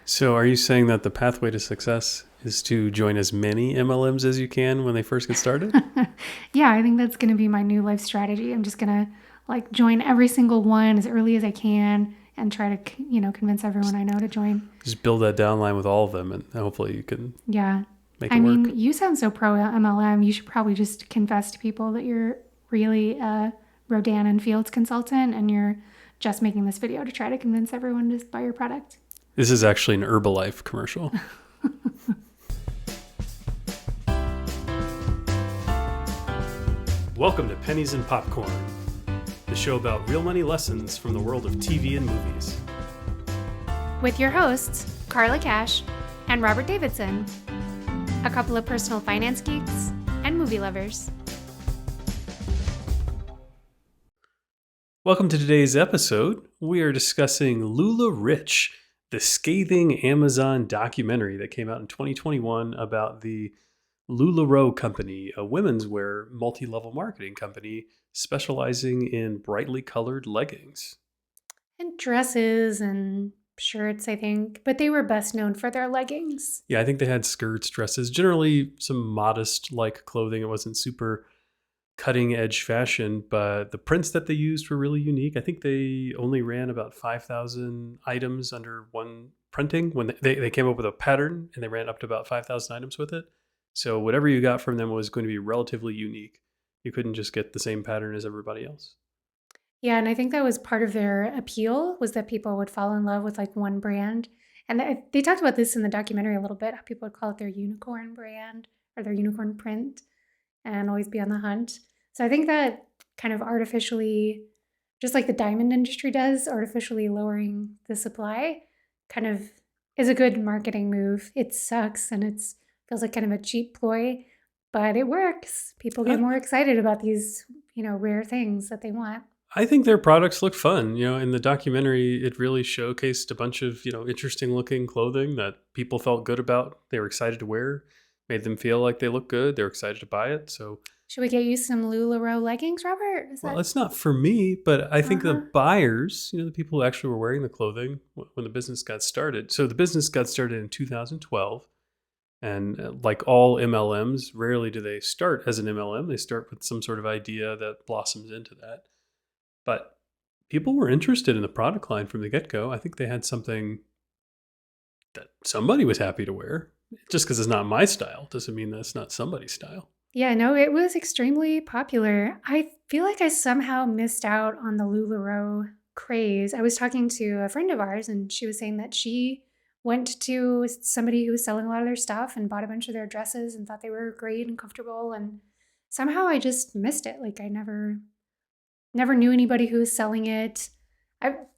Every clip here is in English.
So are you saying that the pathway to success is to join as many MLMs as you can when they first get started? Yeah, I think that's going to be my new life strategy. I'm just going to join every single one as early as I can and try to, convince everyone Just, I know to join. just build that downline with all of them and hopefully you can Yeah. make I it mean, work. you sound so pro MLM. You should probably just confess to people that you're really a Rodan and Fields consultant and you're just making this video to try to convince everyone to buy your product. This is actually an Herbalife commercial. Welcome to Pennies and Popcorn, the show about real money lessons from the world of TV and movies. With your hosts, Carla Cash and Robert Davidson, a couple of personal finance geeks and movie lovers. Welcome to today's episode. We are discussing LuLaRich, the scathing Amazon documentary that came out in 2021 about the LuLaRoe company, a women's wear multi-level marketing company specializing in brightly colored leggings. And dresses and shirts, I think, but they were best known for their leggings. Yeah, I think they had skirts, dresses, generally some modest like clothing. It wasn't super cutting edge fashion, but the prints that they used were really unique. I think they only ran about 5,000 items under one printing when they came up with a pattern and they ran up to about 5,000 items with it. So whatever you got from them was going to be relatively unique. You couldn't just get the same pattern as everybody else. Yeah, and I think that was part of their appeal was that people would fall in love with one brand. And they talked about this in the documentary a little bit, how people would call it their unicorn brand or their unicorn print and always be on the hunt. So I think that kind of artificially, just like the diamond industry does, artificially lowering the supply kind of is a good marketing move. It sucks and it feels like kind of a cheap ploy, but it works. People get I, more excited about these, rare things that they want. I think their products look fun. In the documentary, it really showcased a bunch of, interesting looking clothing that people felt good about. They were excited to wear, made them feel like they look good. They were excited to buy it. So, Should we get you some LuLaRoe leggings, Robert? Is well, that it's not for me, but I think the uh-huh. buyers, the people who actually were wearing the clothing when the business got started. So the business got started in 2012. And like all MLMs, rarely do they start as an MLM. They start with some sort of idea that blossoms into that. But people were interested in the product line from the get-go. I think they had something that somebody was happy to wear. Just because it's not my style doesn't mean that it's not somebody's style. Yeah, no, it was extremely popular. I feel like I somehow missed out on the LuLaRoe craze. I was talking to a friend of ours, and she was saying that she went to somebody who was selling a lot of their stuff and bought a bunch of their dresses and thought they were great and comfortable. And somehow I just missed it. Like I never knew anybody who was selling it.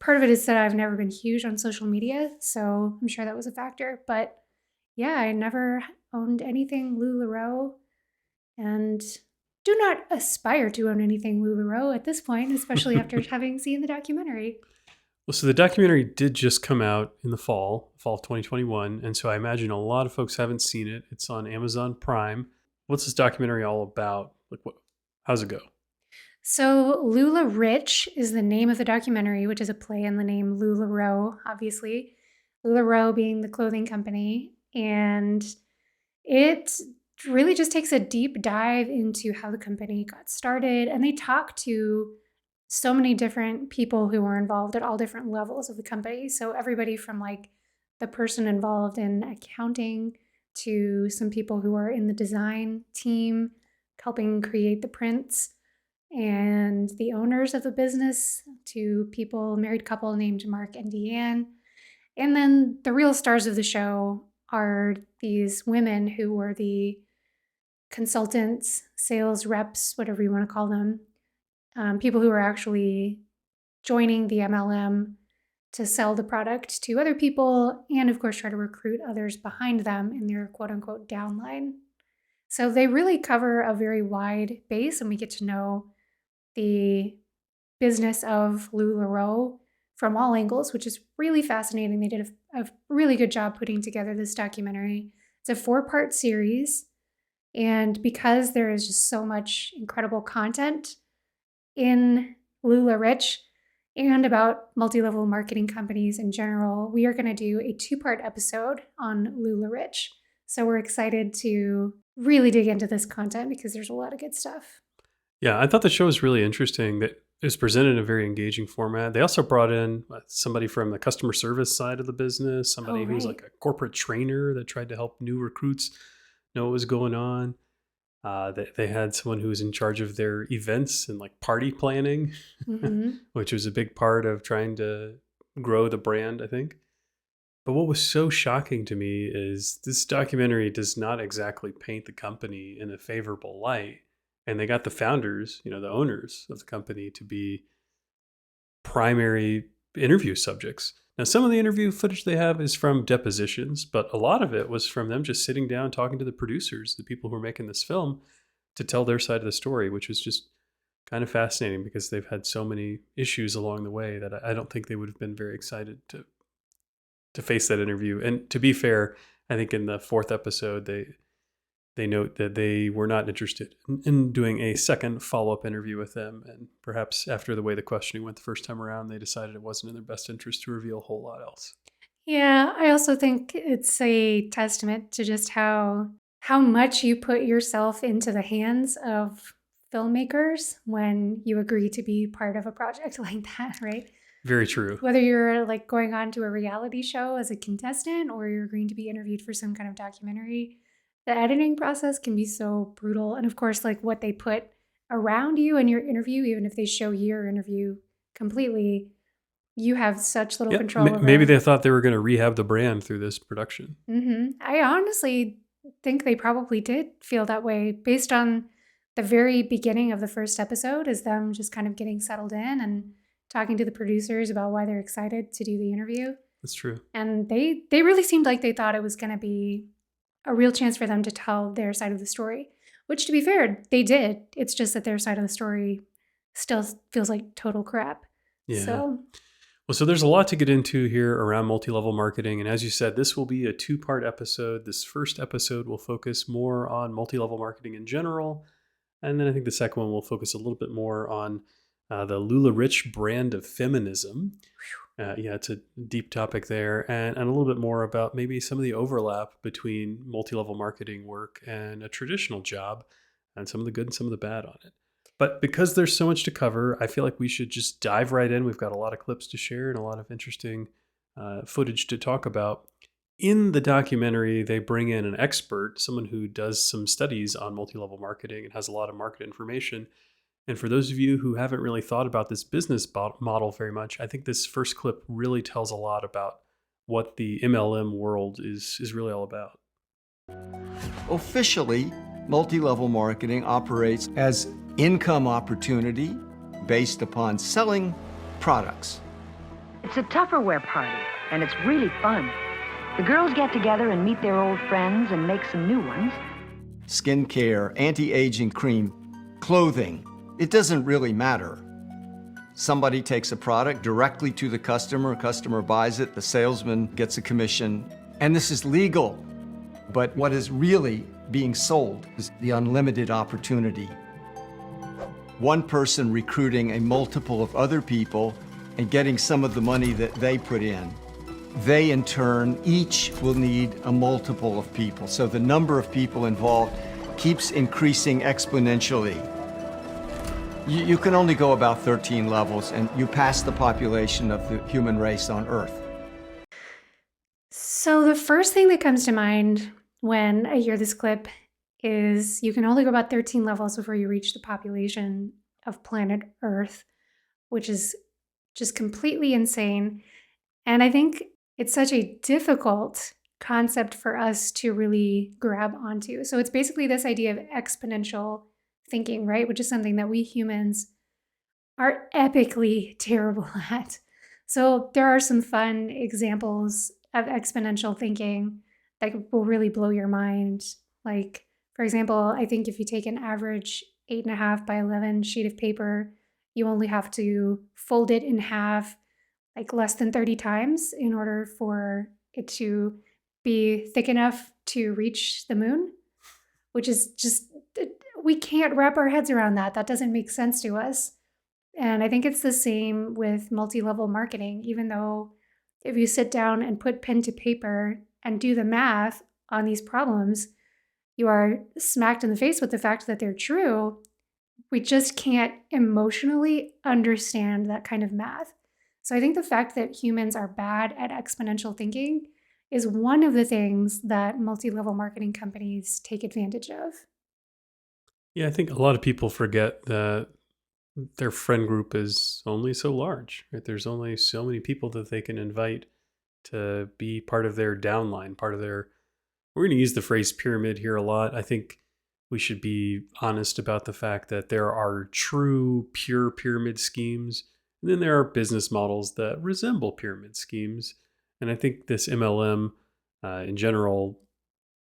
Part of it is that I've never been huge on social media, so I'm sure that was a factor. But yeah, I never owned anything LuLaRoe and do not aspire to own anything LuLaRoe at this point, especially after having seen the documentary. Well, so the documentary did just come out in the fall of 2021. And so I imagine a lot of folks haven't seen it. It's on Amazon Prime. What's this documentary all about? How's it go? So, LuLaRich is the name of the documentary, which is a play on the name LuLaRoe, obviously. LuLaRoe being the clothing company. And it really just takes a deep dive into how the company got started. And they talk to so many different people who were involved at all different levels of the company. So everybody from the person involved in accounting to some people who are in the design team helping create the prints and the owners of the business to people, a married couple named Mark and Deanne. And then the real stars of the show are these women who were the consultants, sales reps, whatever you want to call them, people who are actually joining the MLM to sell the product to other people and, of course, try to recruit others behind them in their quote unquote downline. So they really cover a very wide base, and we get to know the business of LuLaRoe from all angles, which is really fascinating. They did a really good job putting together this documentary. It's a 4-part series. And because there is just so much incredible content in LuLaRich and about multi-level marketing companies in general. We are going to do a 2-part episode on LuLaRich. So we're excited to really dig into this content because there's a lot of good stuff. Yeah, I thought the show was really interesting. That it was presented in a very engaging format. They also brought in somebody from the customer service side of the business, somebody Oh, who was right. like a corporate trainer that tried to help new recruits know what was going on. They had someone who was in charge of their events and like party planning, Mm-hmm. which was a big part of trying to grow the brand, I think. But what was so shocking to me is this documentary does not exactly paint the company in a favorable light. And they got the founders, the owners of the company, to be primary interview subjects. Now, some of the interview footage they have is from depositions, but a lot of it was from them just sitting down talking to the producers, the people who were making this film, to tell their side of the story, which was just kind of fascinating because they've had so many issues along the way that I don't think they would have been very excited to face that interview. And to be fair, I think in the 4th episode they note that they were not interested in doing a second follow-up interview with them, and perhaps after the way the questioning went the first time around, they decided it wasn't in their best interest to reveal a whole lot else. Yeah, I also think it's a testament to just how much you put yourself into the hands of filmmakers when you agree to be part of a project like that, right? Very true. Whether you're like going on to a reality show as a contestant or you're going to be interviewed for some kind of documentary, the editing process can be so brutal. And of course, like what they put around you in your interview, even if they show your interview completely, you have such little Yeah, control maybe over. they thought they were going to rehab the brand through this production. I honestly think they probably did feel that way based on the very beginning of the first episode, is them just kind of getting settled in and talking to the producers about why they're excited to do the interview. That's true. And they really seemed like they thought it was going to be a real chance for them to tell their side of the story, which, to be fair, they did. It's just that their side of the story still feels like total crap. Yeah. So, Well, so there's a lot to get into here around multi-level marketing. And as you said, this will be a 2-part episode. This first episode will focus more on multi-level marketing in general. And then I think the second one will focus a little bit more on the LuLaRich brand of feminism. Yeah, it's a deep topic there. And a little bit more about maybe some of the overlap between multi-level marketing work and a traditional job, and some of the good and some of the bad on it. But because there's so much to cover, I feel like we should just dive right in. We've got a lot of clips to share and a lot of interesting footage to talk about. In the documentary, they bring in an expert, someone who does some studies on multi-level marketing and has a lot of market information. And for those of you who haven't really thought about this business model very much, I think this first clip really tells a lot about what the MLM world is really all about. Officially, multi-level marketing operates as income opportunity based upon selling products. It's a Tupperware party, and it's really fun. The girls get together and meet their old friends and make some new ones. Skincare, anti-aging cream, clothing. It doesn't really matter. Somebody takes a product directly to the customer buys it, the salesman gets a commission, and this is legal. But what is really being sold is the unlimited opportunity. One person recruiting a multiple of other people and getting some of the money that they put in. They, in turn, each will need a multiple of people. So the number of people involved keeps increasing exponentially. You can only go about 13 levels, and you pass the population of the human race on Earth. So the first thing that comes to mind when I hear this clip is you can only go about 13 levels before you reach the population of planet Earth, which is just completely insane. And I think it's such a difficult concept for us to really grab onto. So it's basically this idea of exponential thinking, right? Which is something that we humans are epically terrible at. So there are some fun examples of exponential thinking that will really blow your mind. Like, for example, I think if you take an average 8.5 by 11 sheet of paper, you only have to fold it in half like less than 30 times in order for it to be thick enough to reach the moon, which is just, we can't wrap our heads around that. That doesn't make sense to us. And I think it's the same with multi-level marketing, even though if you sit down and put pen to paper and do the math on these problems, you are smacked in the face with the fact that they're true. We just can't emotionally understand that kind of math. So I think the fact that humans are bad at exponential thinking is one of the things that multi-level marketing companies take advantage of. Yeah, I think a lot of people forget that their friend group is only so large, right? There's only so many people that they can invite to be part of their downline, part of their. We're going to use the phrase pyramid here a lot. I think we should be honest about the fact that there are true, pure pyramid schemes, and then there are business models that resemble pyramid schemes. And I think this MLM in general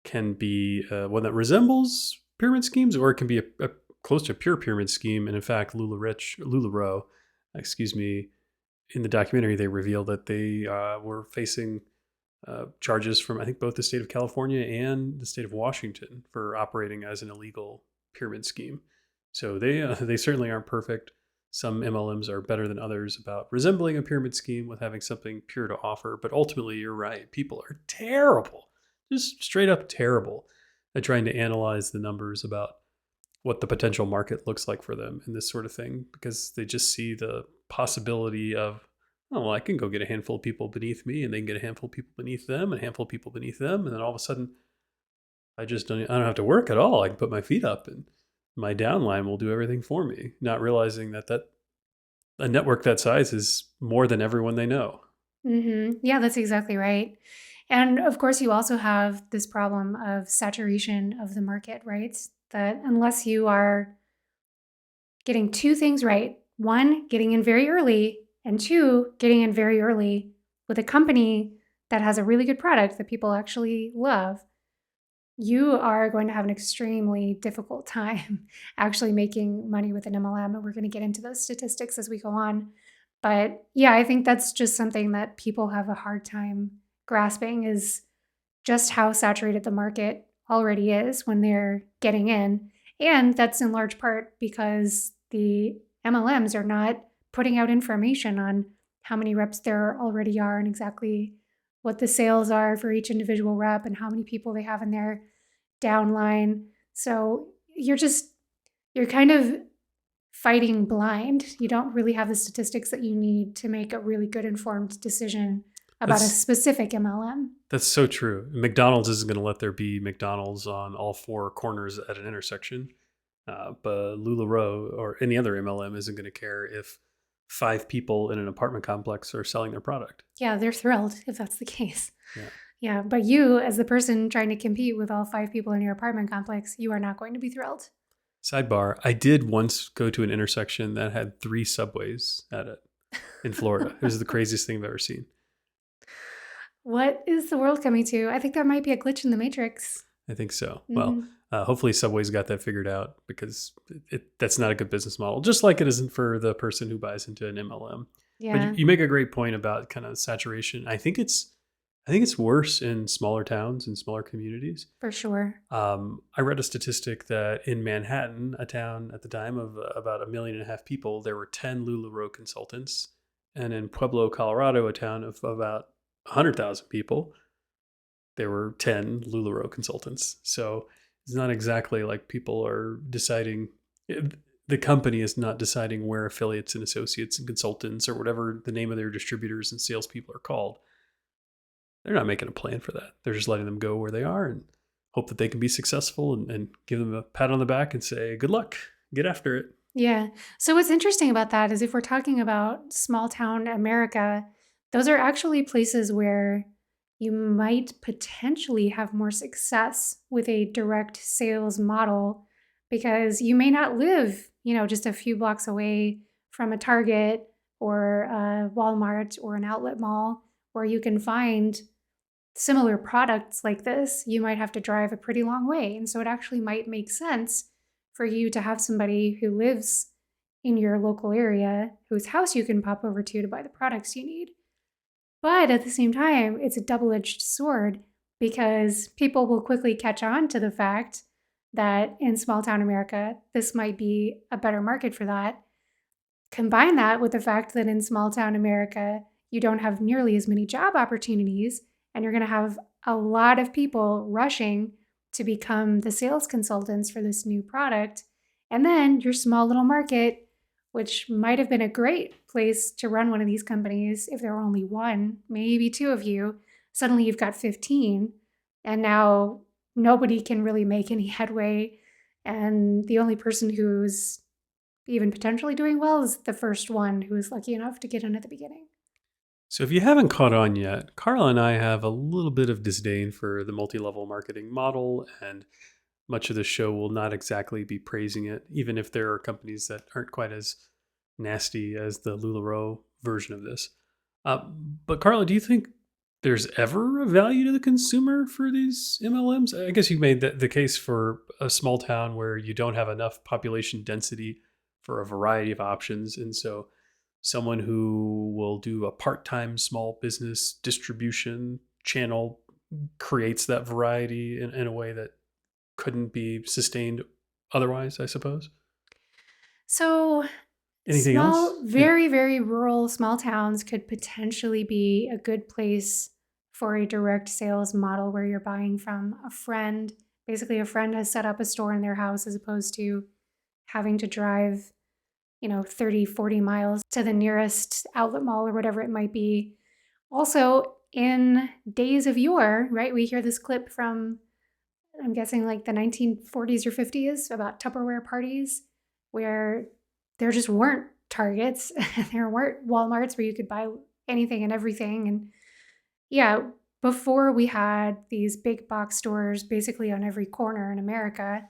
can be one that resembles pyramid schemes, or it can be a close to a pure pyramid scheme. And in fact, LuLaRoe, excuse me, in the documentary, they revealed that they were facing charges from, I think, both the state of California and the state of Washington for operating as an illegal pyramid scheme. So they certainly aren't perfect. Some MLMs are better than others about resembling a pyramid scheme with having something pure to offer. But ultimately, you're right. People are terrible, just straight up terrible at trying to analyze the numbers about what the potential market looks like for them and this sort of thing, because they just see the possibility of, oh, well, I can go get a handful of people beneath me, and they can get a handful of people beneath them, and a handful of people beneath them, and then all of a sudden, I don't have to work at all. I can put my feet up, and my downline will do everything for me, not realizing that a network that size is more than everyone they know. Yeah, that's exactly right. And of course, you also have this problem of saturation of the market, right? That unless you are getting two things right, one, getting in very early, and two, getting in very early with a company that has a really good product that people actually love, you are going to have an extremely difficult time actually making money with an MLM. And we're going to get into those statistics as we go on. But yeah, I think that's just something that people have a hard time grasping, is just how saturated the market already is when they're getting in. And that's in large part because the MLMs are not putting out information on how many reps there already are and exactly what the sales are for each individual rep and how many people they have in their downline. So you're kind of fighting blind. You don't really have the statistics that you need to make a really good informed decision about a specific MLM. That's so true. McDonald's isn't going to let there be McDonald's on all four corners at an intersection. But LuLaRoe or any other MLM isn't going to care if 5 people in an apartment complex are selling their product. Yeah, they're thrilled if that's the case. Yeah. Yeah, but you, as the person trying to compete with all 5 people in your apartment complex, you are not going to be thrilled. Sidebar, I did once go to an intersection that had 3 subways at it in Florida. It was the craziest thing I've ever seen. What is the world coming to? I think that might be a glitch in the matrix. I think so. Well, hopefully Subway's got that figured out, because that's not a good business model, just like it isn't for the person who buys into an MLM. Yeah. But you make a great point about kind of saturation. I think it's worse in smaller towns and smaller communities. For sure. I read a statistic that in Manhattan, a town at the time of about 1.5 million people, there were 10 LuLaRoe consultants. And in Pueblo, Colorado, a town of about 100,000 people, there were 10 LuLaRoe consultants. So it's not exactly like people are deciding, the company is not deciding where affiliates and associates and consultants or whatever the name of their distributors and salespeople are called. They're not making a plan for that. They're just letting them go where they are and hope that they can be successful, and give them a pat on the back and say, good luck, get after it. Yeah. So what's interesting about that is if we're talking about small town America, those are actually places where you might potentially have more success with a direct sales model, because you may not live, just a few blocks away from a Target or a Walmart or an outlet mall where you can find similar products like this. You might have to drive a pretty long way. And so it actually might make sense for you to have somebody who lives in your local area whose house you can pop over to buy the products you need. But at the same time, it's a double-edged sword, because people will quickly catch on to the fact that in small town America, this might be a better market for that. Combine that with the fact that in small town America, you don't have nearly as many job opportunities, and you're going to have a lot of people rushing to become the sales consultants for this new product. And then your small little market, which might have been a great place to run one of these companies if there were only one, maybe two of you, suddenly you've got 15, and now nobody can really make any headway. And the only person who's even potentially doing well is the first one who was lucky enough to get in at the beginning. So if you haven't caught on yet, Carla and I have a little bit of disdain for the multi-level marketing model, and much of the show will not exactly be praising it, even if there are companies that aren't quite as nasty as the LuLaRoe version of this. But Carla, do you think there's ever a value to the consumer for these MLMs? I guess you made the case for a small town where you don't have enough population density for a variety of options. And so someone who will do a part-time small business distribution channel creates that variety in a way that couldn't be sustained otherwise, I suppose. So Anything else? small, very, very rural small towns could potentially be a good place for a direct sales model where you're buying from a friend. Basically, a friend has set up a store in their house as opposed to having to drive 30, 40 miles to the nearest outlet mall or whatever it might be. Also, in days of yore, right, we hear this clip from, I'm guessing like the 1940s or 50s about Tupperware parties where there just weren't Targets. There weren't Walmarts where you could buy anything and everything. And yeah, before we had these big box stores basically on every corner in America,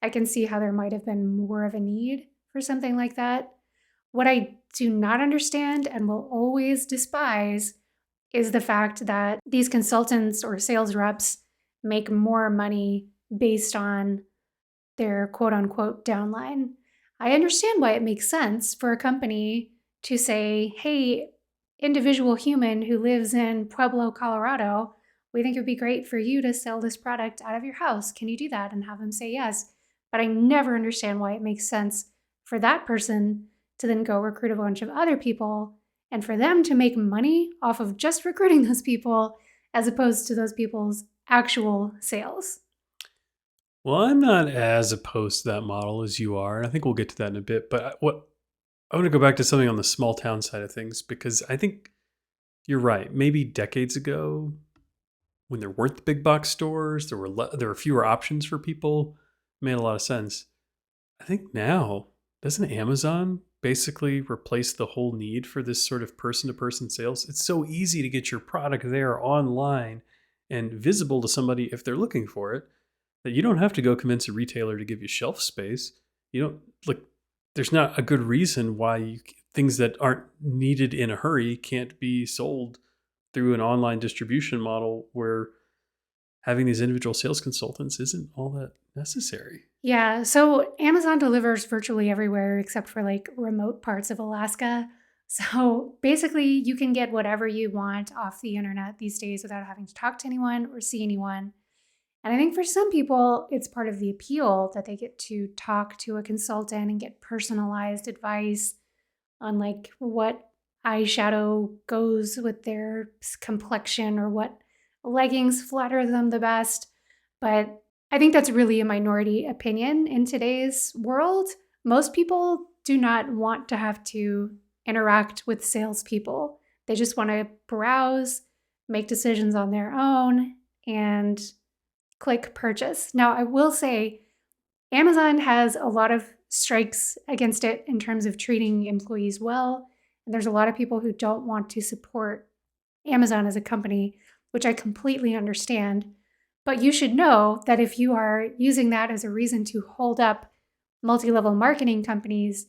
I can see how there might have been more of a need for something like that. What I do not understand and will always despise is the fact that these consultants or sales reps make more money based on their quote unquote downline. I understand why it makes sense for a company to say, hey, individual human who lives in Pueblo, Colorado, we think it would be great for you to sell this product out of your house. Can you do that? And have them say yes. But I never understand why it makes sense for that person to then go recruit a bunch of other people and for them to make money off of just recruiting those people as opposed to those people's actual sales. Well, I'm not as opposed to that model as you are, and I think we'll get to that in a bit. But I want to go back to something on the small town side of things, because I think you're right. Maybe decades ago, when there weren't the big box stores, there were fewer options for people. It made a lot of sense. I think now, doesn't Amazon basically replace the whole need for this sort of person-to-person sales? It's so easy to get your product there online and visible to somebody if they're looking for it, that you don't have to go convince a retailer to give you shelf space. You don't like. There's not a good reason why things that aren't needed in a hurry can't be sold through an online distribution model where having these individual sales consultants isn't all that necessary. Yeah, so Amazon delivers virtually everywhere except for like remote parts of Alaska. So basically, you can get whatever you want off the internet these days without having to talk to anyone or see anyone. And I think for some people, it's part of the appeal that they get to talk to a consultant and get personalized advice on like what eyeshadow goes with their complexion or what leggings flatter them the best. But I think that's really a minority opinion in today's world. Most people do not want to have to interact with salespeople. They just want to browse, make decisions on their own, and click purchase. Now, I will say Amazon has a lot of strikes against it in terms of treating employees well. And there's a lot of people who don't want to support Amazon as a company, which I completely understand. But you should know that if you are using that as a reason to hold up multi-level marketing companies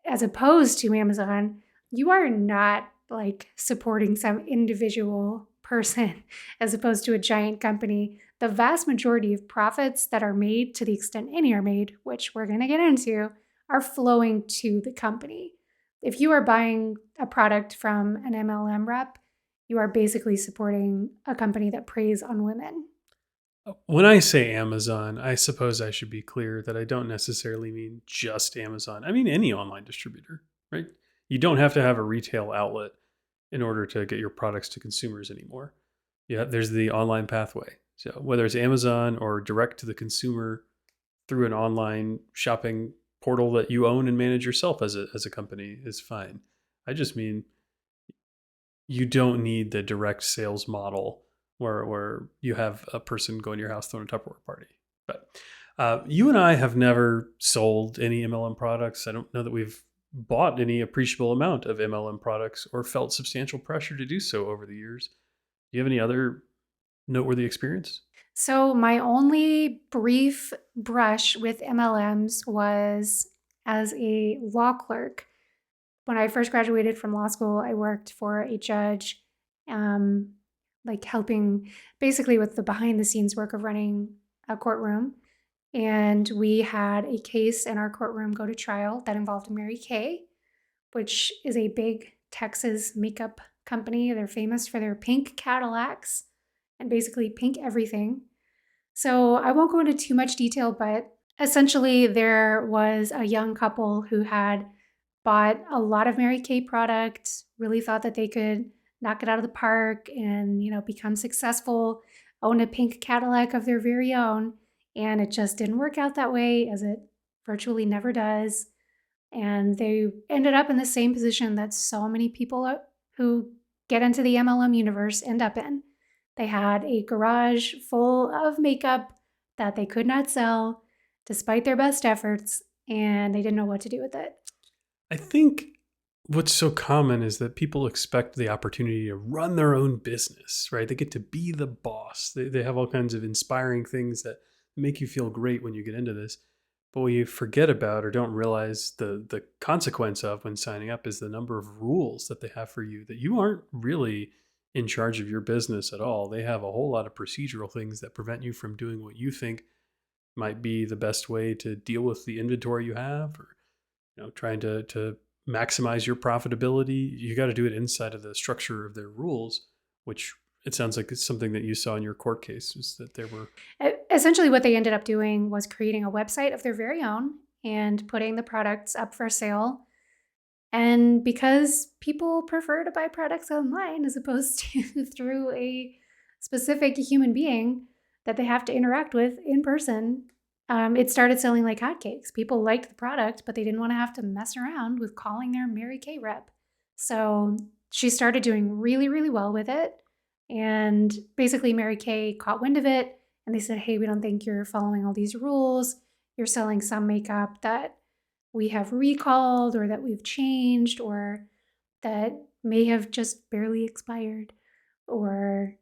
as opposed to Amazon, you are not like supporting some individual person as opposed to a giant company. The vast majority of profits that are made, to the extent any are made, which we're going to get into, are flowing to the company. If you are buying a product from an MLM rep, you are basically supporting a company that preys on women. When I say Amazon, I suppose I should be clear that I don't necessarily mean just Amazon. I mean any online distributor, right? You don't have to have a retail outlet in order to get your products to consumers anymore. Yeah, there's the online pathway. So whether it's Amazon or direct to the consumer through an online shopping portal that you own and manage yourself as a company is fine. I just mean you don't need the direct sales model where you have a person go in your house throwing a Tupperware party. But you and I have never sold any MLM products. I don't know that we've bought any appreciable amount of MLM products or felt substantial pressure to do so over the years. Do you have any other noteworthy experience? So my only brief brush with MLMs was as a law clerk. When I first graduated from law school, I worked for a judge, like helping basically with the behind the scenes work of running a courtroom. And we had a case in our courtroom go to trial that involved Mary Kay, which is a big Texas makeup company. They're famous for their pink Cadillacs and basically pink everything. So I won't go into too much detail, but essentially there was a young couple who had bought a lot of Mary Kay products, really thought that they could knock it out of the park and, become successful, own a pink Cadillac of their very own. And it just didn't work out that way, as it virtually never does. And they ended up in the same position that so many people who get into the MLM universe end up in. They had a garage full of makeup that they could not sell despite their best efforts, and they didn't know what to do with it. I think what's so common is that people expect the opportunity to run their own business, right? They get to be the boss. They have all kinds of inspiring things that make you feel great when you get into this. But what you forget about or don't realize the consequence of when signing up is the number of rules that they have for you, that you aren't really in charge of your business at all. They have a whole lot of procedural things that prevent you from doing what you think might be the best way to deal with the inventory you have, or trying to maximize your profitability. You got to do it inside of the structure of their rules, which it sounds like it's something that you saw in your court case, is that there were... Essentially what they ended up doing was creating a website of their very own and putting the products up for sale. And because people prefer to buy products online as opposed to through a specific human being that they have to interact with in person, it started selling like hotcakes. People liked the product, but they didn't want to have to mess around with calling their Mary Kay rep. So she started doing really, really well with it. And basically Mary Kay caught wind of it and they said, hey, we don't think you're following all these rules. You're selling some makeup that we have recalled or that we've changed or that may have just barely expired, or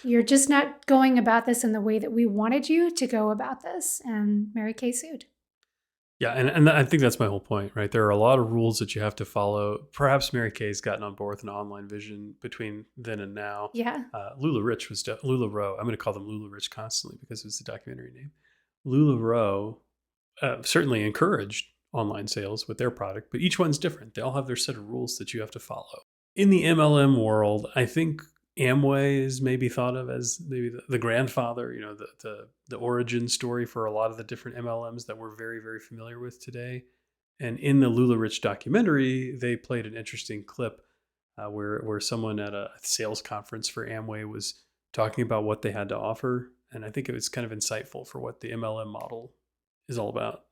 you're just not going about this in the way that we wanted you to go about this. And Mary Kay sued. Yeah, and I think that's my whole point, right? There are a lot of rules that you have to follow. Perhaps Mary Kay's gotten on board with an online vision between then and now. Yeah. LuLaRich was LuLaRoe. I'm going to call them LuLaRich constantly because it was the documentary name. LuLaRoe certainly encouraged online sales with their product, but each one's different. They all have their set of rules that you have to follow. In the MLM world, I think Amway is maybe thought of as maybe the grandfather, the origin story for a lot of the different MLMs that we're very, very familiar with today. And in the LuLaRich documentary, they played an interesting clip where someone at a sales conference for Amway was talking about what they had to offer. And I think it was kind of insightful for what the MLM model is all about.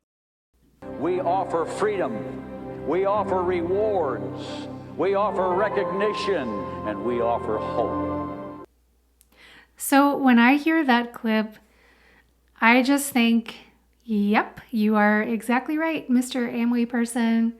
We offer freedom. We offer rewards. We offer recognition, and we offer hope. So when I hear that clip, I just think, yep, you are exactly right, Mr. Amway person.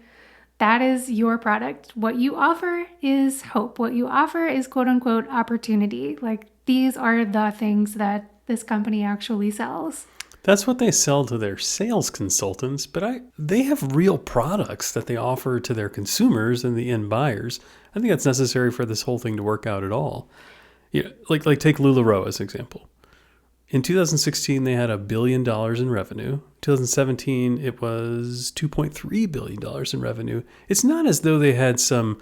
That is your product. What you offer is hope. What you offer is quote unquote opportunity. Like, these are the things that this company actually sells. That's what they sell to their sales consultants, but they have real products that they offer to their consumers and the end buyers. I think that's necessary for this whole thing to work out at all. Like take LuLaRoe as an example. In 2016, they had $1 billion in revenue. 2017, it was $2.3 billion in revenue. It's not as though they had some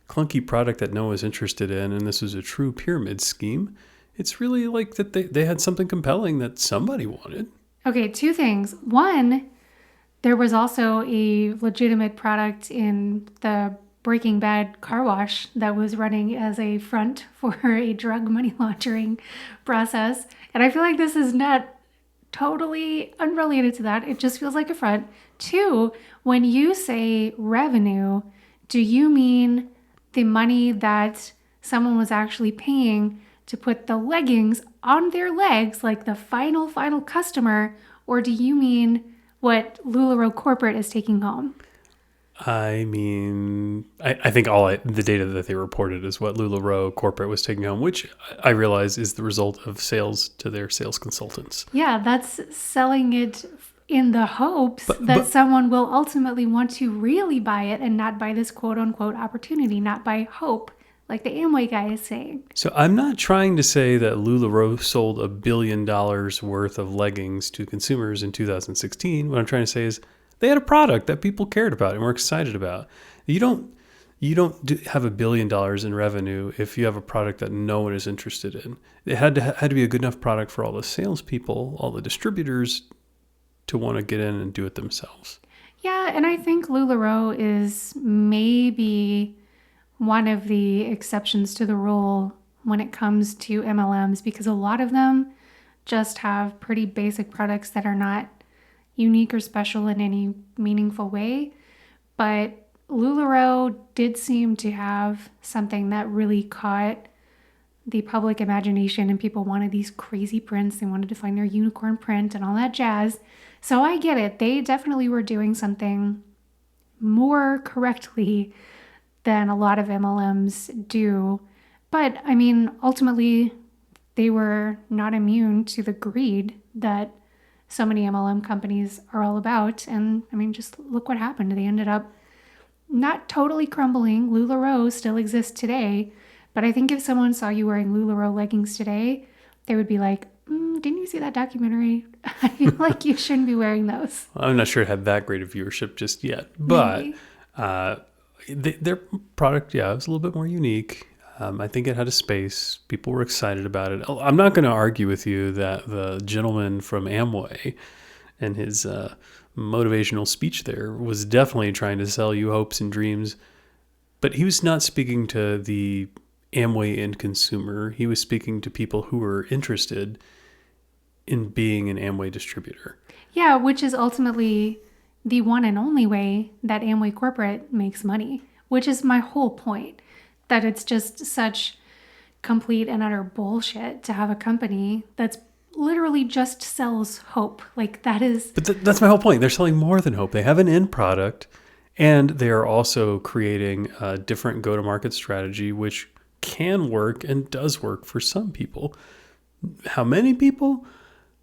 clunky product that no one was interested in and this was a true pyramid scheme. It's really like that they had something compelling that somebody wanted. Okay, two things. One, there was also a legitimate product in the Breaking Bad car wash that was running as a front for a drug money laundering process. And I feel like this is not totally unrelated to that. It just feels like a front. Two, when you say revenue, do you mean the money that someone was actually paying to put the leggings on their legs, like the final customer, or do you mean what LuLaRoe corporate is taking home? I mean, I think the data that they reported is what LuLaRoe corporate was taking home, which I realize is the result of sales to their sales consultants. Yeah, that's selling it in the hopes that someone will ultimately want to really buy it and not buy this quote unquote opportunity, not by hope, like the Amway guy is saying. So I'm not trying to say that LuLaRoe sold $1 billion worth of leggings to consumers in 2016. What I'm trying to say is they had a product that people cared about and were excited about. You don't have $1 billion in revenue if you have a product that no one is interested in. It had to be a good enough product for all the salespeople, all the distributors to want to get in and do it themselves. Yeah, and I think LuLaRoe is maybe one of the exceptions to the rule when it comes to MLMs, because a lot of them just have pretty basic products that are not unique or special in any meaningful way. But LuLaRoe did seem to have something that really caught the public imagination, and people wanted these crazy prints. They wanted to find their unicorn print and all that jazz. So I get it. They definitely were doing something more correctly than a lot of MLMs do. But I mean, ultimately, they were not immune to the greed that so many MLM companies are all about. And I mean, just look what happened. They ended up not totally crumbling. LuLaRoe still exists today. But I think if someone saw you wearing LuLaRoe leggings today, they would be like, didn't you see that documentary? I feel like you shouldn't be wearing those. I'm not sure it had that great of viewership just yet. But their product, it was a little bit more unique. I think it had a space. People were excited about it. I'm not going to argue with you that the gentleman from Amway and his motivational speech there was definitely trying to sell you hopes and dreams. But he was not speaking to the Amway end consumer. He was speaking to people who were interested in being an Amway distributor. Yeah, which is ultimately the one and only way that Amway corporate makes money, which is my whole point. That it's just such complete and utter bullshit to have a company that's literally just sells hope. Like that is... But that's my whole point. They're selling more than hope. They have an end product, and they are also creating a different go-to-market strategy, which can work and does work for some people. How many people?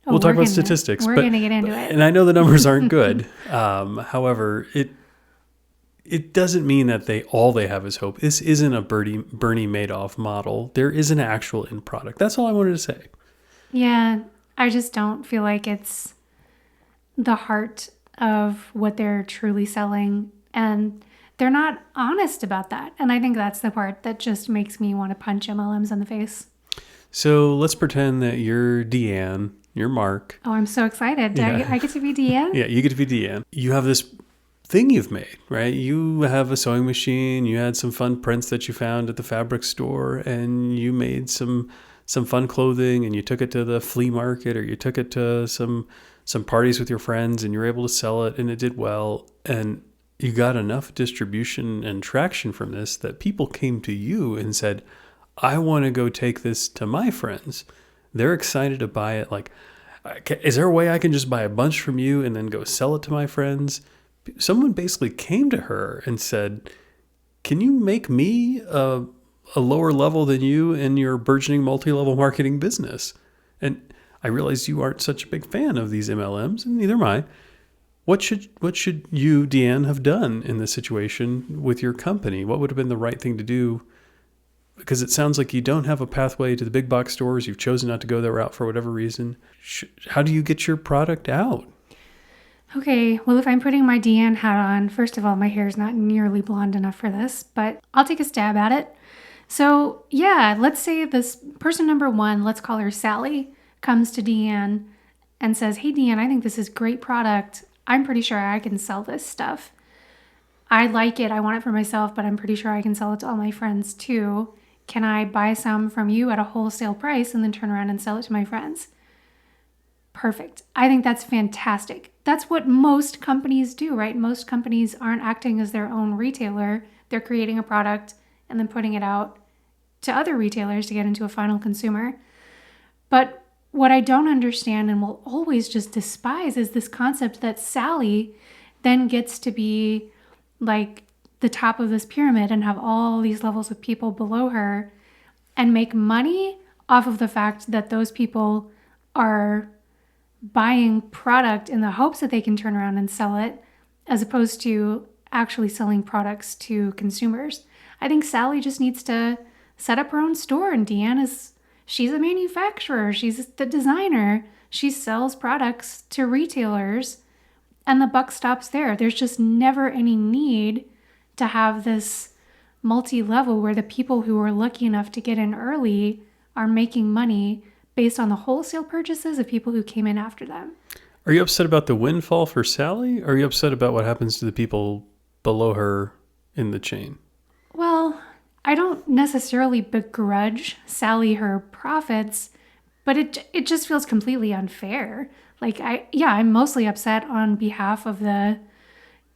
We'll talk about statistics. We're going to get into it. And I know the numbers aren't good. However, it doesn't mean that they have is hope. This isn't a Bernie Madoff model. There is an actual end product. That's all I wanted to say. Yeah, I just don't feel like it's the heart of what they're truly selling. And they're not honest about that. And I think that's the part that just makes me want to punch MLMs in the face. So let's pretend that you're Deanne, you're Mark. Oh, I'm so excited. Yeah. I get to be Deanne? Yeah, you get to be Deanne. You have this thing you've made, right? You have a sewing machine, you had some fun prints that you found at the fabric store, and you made some fun clothing, and you took it to the flea market, or you took it to some parties with your friends, and you were able to sell it, and it did well, and you got enough distribution and traction from this that people came to you and said, I want to go take this to my friends. They're excited to buy it. Like, is there a way I can just buy a bunch from you and then go sell it to my friends? Someone basically came to her and said, can you make me a lower level than you in your burgeoning multi-level marketing business? And I realize you aren't such a big fan of these MLMs, and neither am I. What should you, Deanne, have done in this situation with your company? What would have been the right thing to do? Because it sounds like you don't have a pathway to the big box stores. You've chosen not to go that route for whatever reason. How do you get your product out? Okay, well, if I'm putting my Deanne hat on, first of all, my hair is not nearly blonde enough for this, but I'll take a stab at it. So yeah, let's say this person number one, let's call her Sally, comes to Deanne and says, hey, Deanne, I think this is great product. I'm pretty sure I can sell this stuff. I like it, I want it for myself, but I'm pretty sure I can sell it to all my friends too. Can I buy some from you at a wholesale price and then turn around and sell it to my friends? Perfect. I think that's fantastic. That's what most companies do, right? Most companies aren't acting as their own retailer. They're creating a product and then putting it out to other retailers to get into a final consumer. But what I don't understand and will always just despise is this concept that Sally then gets to be like the top of this pyramid and have all these levels of people below her and make money off of the fact that those people are buying product in the hopes that they can turn around and sell it, as opposed to actually selling products to consumers. I think Sally just needs to set up her own store, and she's a manufacturer, she's the designer, she sells products to retailers, and the buck stops there. There's just never any need to have this multi-level where the people who are lucky enough to get in early are making money based on the wholesale purchases of people who came in after them. Are you upset about the windfall for Sally? Or are you upset about what happens to the people below her in the chain? Well, I don't necessarily begrudge Sally her profits, but it just feels completely unfair. Like, I'm mostly upset on behalf of the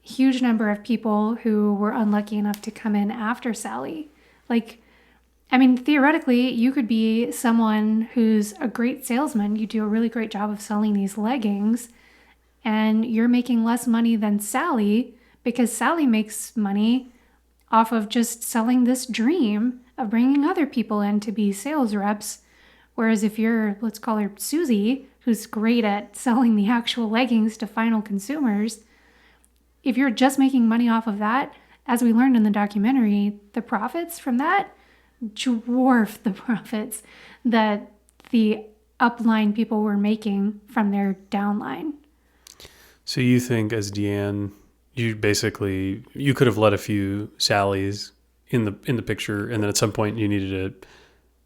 huge number of people who were unlucky enough to come in after Sally. Like, I mean, theoretically, you could be someone who's a great salesman. You do a really great job of selling these leggings, and you're making less money than Sally because Sally makes money off of just selling this dream of bringing other people in to be sales reps. Whereas if you're, let's call her Susie, who's great at selling the actual leggings to final consumers, if you're just making money off of that, as we learned in the documentary, the profits from that dwarf the profits that the upline people were making from their downline. So you think as Deanne, you could have let a few Sallys in the picture, and then at some point you needed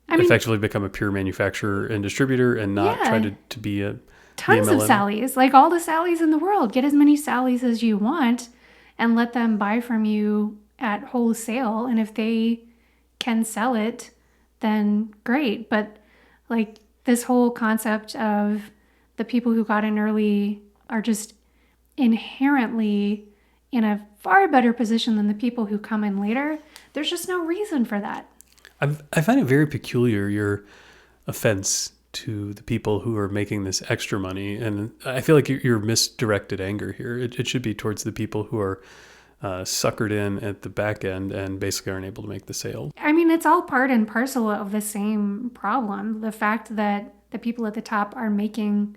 to effectively become a pure manufacturer and distributor and not try to be a tons of Sallys, like all the Sallys in the world. Get as many Sallys as you want and let them buy from you at wholesale. And if they can sell it, then great. But like this whole concept of the people who got in early are just inherently in a far better position than the people who come in later. There's just no reason for that. I find it very peculiar, your offense to the people who are making this extra money. And I feel like you're misdirected anger here. It should be towards the people who are suckered in at the back end and basically aren't able to make the sale. I mean, it's all part and parcel of the same problem. The fact that the people at the top are making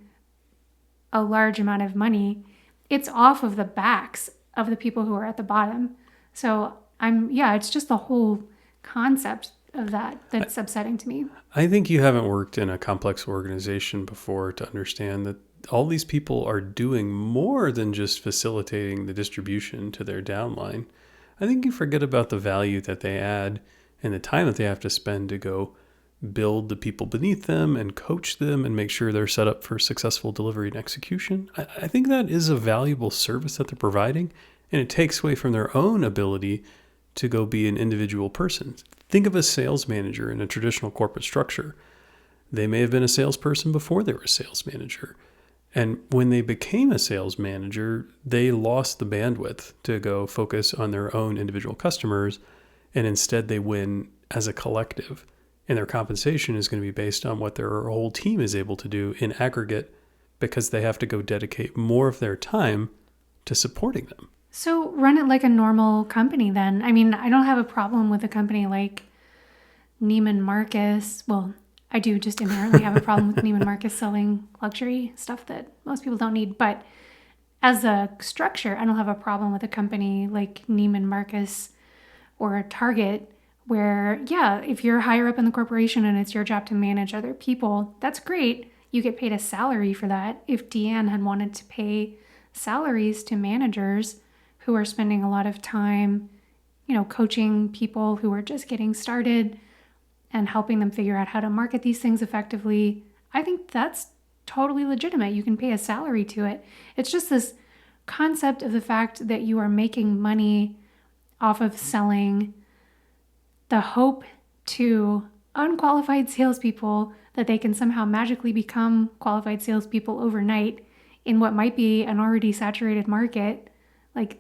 a large amount of money, it's off of the backs of the people who are at the bottom. So it's just the whole concept of that's upsetting to me. I think you haven't worked in a complex organization before to understand that all these people are doing more than just facilitating the distribution to their downline. I think you forget about the value that they add and the time that they have to spend to go build the people beneath them and coach them and make sure they're set up for successful delivery and execution. I think that is a valuable service that they're providing, and it takes away from their own ability to go be an individual person. Think of a sales manager in a traditional corporate structure. They may have been a salesperson before they were a sales manager. And when they became a sales manager, they lost the bandwidth to go focus on their own individual customers, and instead they win as a collective. And their compensation is going to be based on what their whole team is able to do in aggregate, because they have to go dedicate more of their time to supporting them. So run it like a normal company then. I mean, I don't have a problem with a company like Neiman Marcus. Well, I do just inherently have a problem with Neiman Marcus selling luxury stuff that most people don't need. But as a structure, I don't have a problem with a company like Neiman Marcus or Target where, if you're higher up in the corporation and it's your job to manage other people, that's great. You get paid a salary for that. If Deanne had wanted to pay salaries to managers who are spending a lot of time, coaching people who are just getting started and helping them figure out how to market these things effectively, I think that's totally legitimate. You can pay a salary to it. It's just this concept of the fact that you are making money off of selling the hope to unqualified salespeople that they can somehow magically become qualified salespeople overnight in what might be an already saturated market, like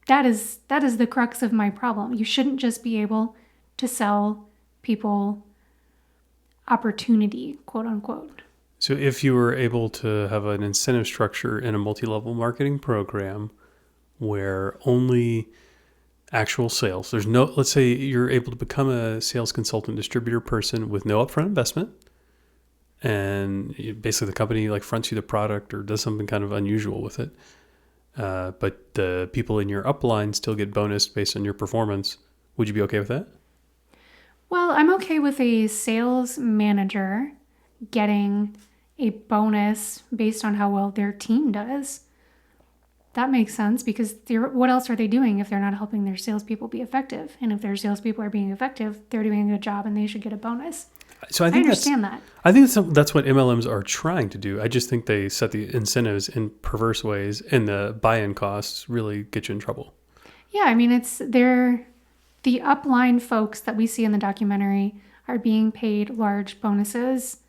that is the crux of my problem. You shouldn't just be able to sell people opportunity, quote unquote. So if you were able to have an incentive structure in a multi-level marketing program where only actual sales, let's say you're able to become a sales consultant distributor person with no upfront investment, and basically the company like fronts you the product or does something kind of unusual with it. But the people in your upline still get bonused based on your performance. Would you be okay with that? Well, I'm okay with a sales manager getting a bonus based on how well their team does. That makes sense because what else are they doing if they're not helping their salespeople be effective? And if their salespeople are being effective, they're doing a good job and they should get a bonus. So I understand that. I think that's what MLMs are trying to do. I just think they set the incentives in perverse ways, and the buy-in costs really get you in trouble. Yeah, I mean, the upline folks that we see in the documentary are being paid large bonuses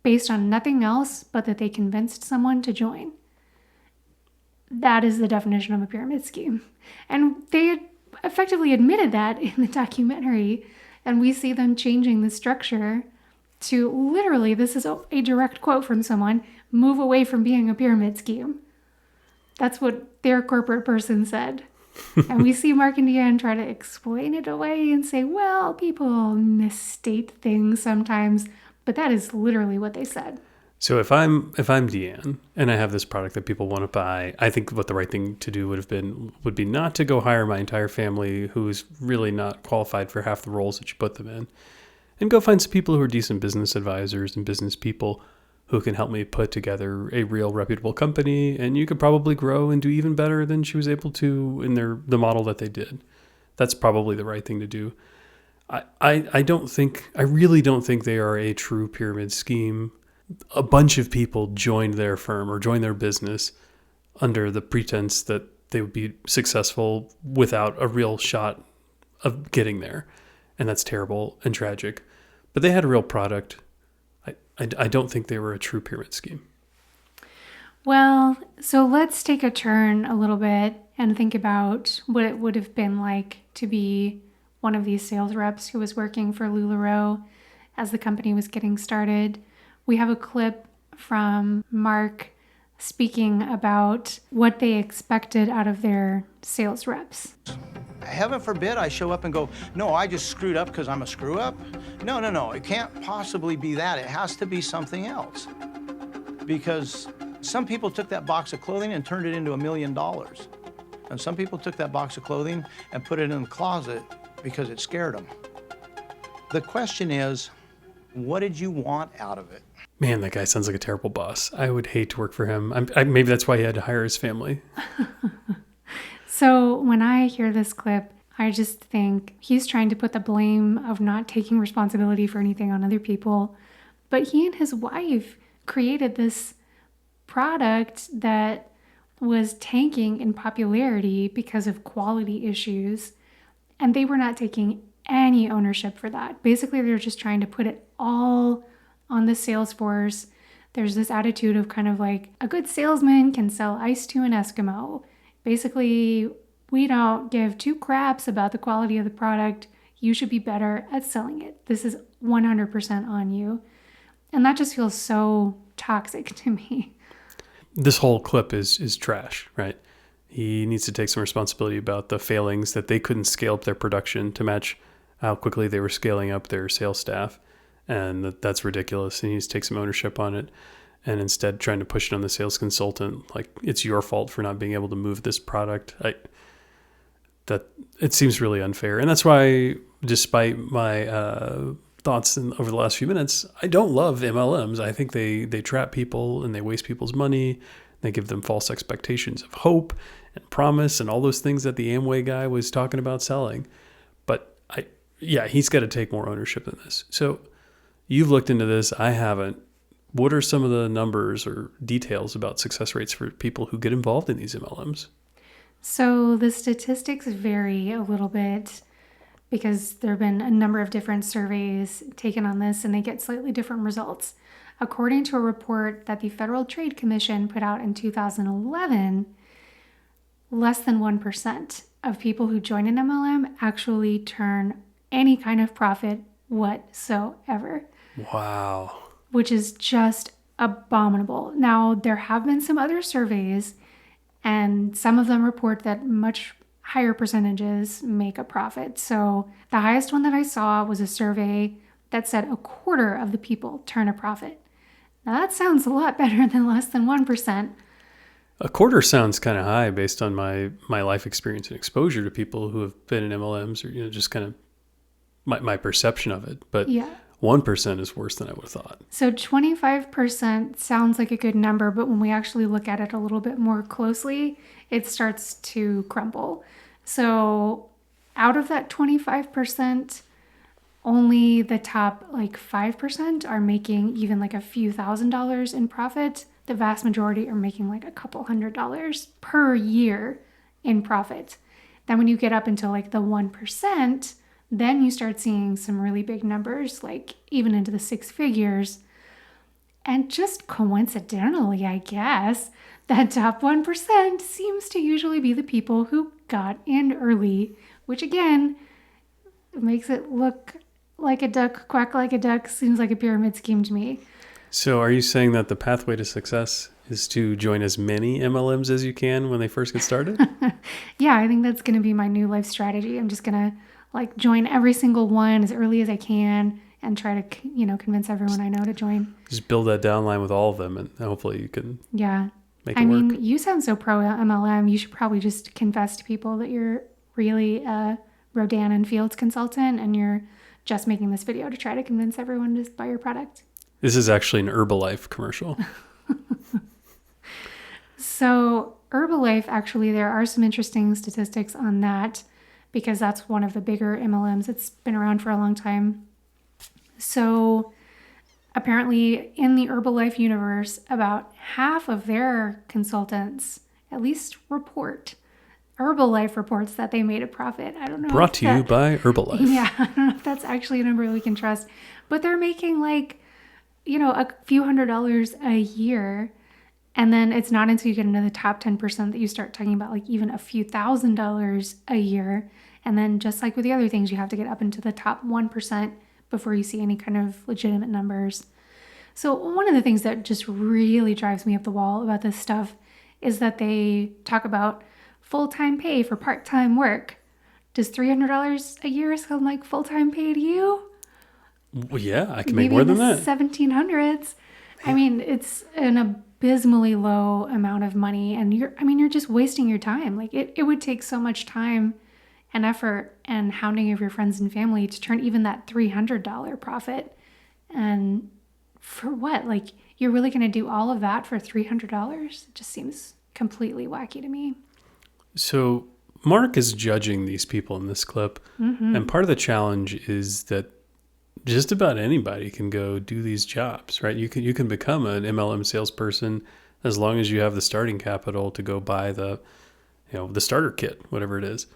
based on nothing else but that they convinced someone to join. That is the definition of a pyramid scheme. And they effectively admitted that in the documentary. And we see them changing the structure to literally, this is a direct quote from someone, move away from being a pyramid scheme. That's what their corporate person said. And we see Mark and Deanne try to explain it away and say, well, people misstate things sometimes. But that is literally what they said. So if I'm Deanne and I have this product that people want to buy, I think what the right thing to do would be not to go hire my entire family who's really not qualified for half the roles that you put them in, and go find some people who are decent business advisors and business people who can help me put together a real reputable company, and you could probably grow and do even better than she was able to in the model that they did. That's probably the right thing to do. I really don't think they are a true pyramid scheme. A bunch of people joined their firm or joined their business under the pretense that they would be successful without a real shot of getting there. And that's terrible and tragic. But they had a real product. I don't think they were a true pyramid scheme. Well, so let's take a turn a little bit and think about what it would have been like to be one of these sales reps who was working for LuLaRoe as the company was getting started. We have a clip from Mark speaking about what they expected out of their sales reps. Heaven forbid I show up and go, no, I just screwed up because I'm a screw up. No, it can't possibly be that. It has to be something else. Because some people took that box of clothing and turned it into $1 million. And some people took that box of clothing and put it in the closet because it scared them. The question is, what did you want out of it? Man, that guy sounds like a terrible boss. I would hate to work for him. Maybe that's why he had to hire his family. So when I hear this clip, I just think he's trying to put the blame of not taking responsibility for anything on other people. But he and his wife created this product that was tanking in popularity because of quality issues. And they were not taking any ownership for that. Basically, they're just trying to put it all on the sales force. There's this attitude of kind of like a good salesman can sell ice to an Eskimo. Basically, we don't give two craps about the quality of the product. You should be better at selling it. This is 100% on you. And that just feels so toxic to me. This whole clip is trash, right? He needs to take some responsibility about the failings that they couldn't scale up their production to match how quickly they were scaling up their sales staff. And that's ridiculous. He needs to take some ownership on it. And instead trying to push it on the sales consultant, like it's your fault for not being able to move this product. That it seems really unfair. And that's why, despite my thoughts over the last few minutes, I don't love MLMs. I think they trap people and they waste people's money. They give them false expectations of hope and promise and all those things that the Amway guy was talking about selling. But he's got to take more ownership in this. So you've looked into this. I haven't. What are some of the numbers or details about success rates for people who get involved in these MLMs? So the statistics vary a little bit because there have been a number of different surveys taken on this and they get slightly different results. According to a report that the Federal Trade Commission put out in 2011, less than 1% of people who join an MLM actually turn any kind of profit whatsoever. Wow. Which is just abominable. Now, there have been some other surveys, and some of them report that much higher percentages make a profit. So the highest one that I saw was a survey that said a quarter of the people turn a profit. Now, that sounds a lot better than less than 1%. A quarter sounds kind of high based on my life experience and exposure to people who have been in MLMs, or just kind of my perception of it. But yeah. 1% is worse than I would have thought. So 25% sounds like a good number, but when we actually look at it a little bit more closely, it starts to crumble. So out of that 25%, only the top 5% are making even a few $1,000s in profit. The vast majority are making a couple $100s per year in profit. Then when you get up into the 1%, then you start seeing some really big numbers, even into the six figures. And just coincidentally, I guess, that top 1% seems to usually be the people who got in early, which again, makes it look like a duck, quack like a duck, seems like a pyramid scheme to me. So are you saying that the pathway to success is to join as many MLMs as you can when they first get started? Yeah, I think that's going to be my new life strategy. I'm just going to join every single one as early as I can and try to, convince everyone I know to join. Just build that downline with all of them, and hopefully you can make it work. I mean, you sound so pro MLM. You should probably just confess to people that you're really a Rodan and Fields consultant and you're just making this video to try to convince everyone to buy your product. This is actually an Herbalife commercial. So Herbalife, actually, there are some interesting statistics on that because that's one of the bigger MLMs. It's been around for a long time. So apparently in the Herbalife universe, about half of their consultants at least report. Herbalife reports that they made a profit. I don't know. Brought to you by Herbalife. Yeah, I don't know if that's actually a number we can trust. But they're making a few $100s a year. And then it's not until you get into the top 10% that you start talking about even a few $1,000s a year. And then just like with the other things, you have to get up into the top 1% before you see any kind of legitimate numbers. So one of the things that just really drives me up the wall about this stuff is that they talk about full-time pay for part-time work. Does $300 a year sound like full-time pay to you? Well, yeah, I can make more than that. 1700s. I mean, it's an abysmally low amount of money, and you're just wasting your time. It would take so much time and effort and hounding of your friends and family to turn even that $300 profit. And for what? You're really going to do all of that for $300? It just seems completely wacky to me. So Mark is judging these people in this clip. Mm-hmm. And part of the challenge is that just about anybody can go do these jobs, right? You can become an MLM salesperson as long as you have the starting capital to go buy the starter kit, whatever it is.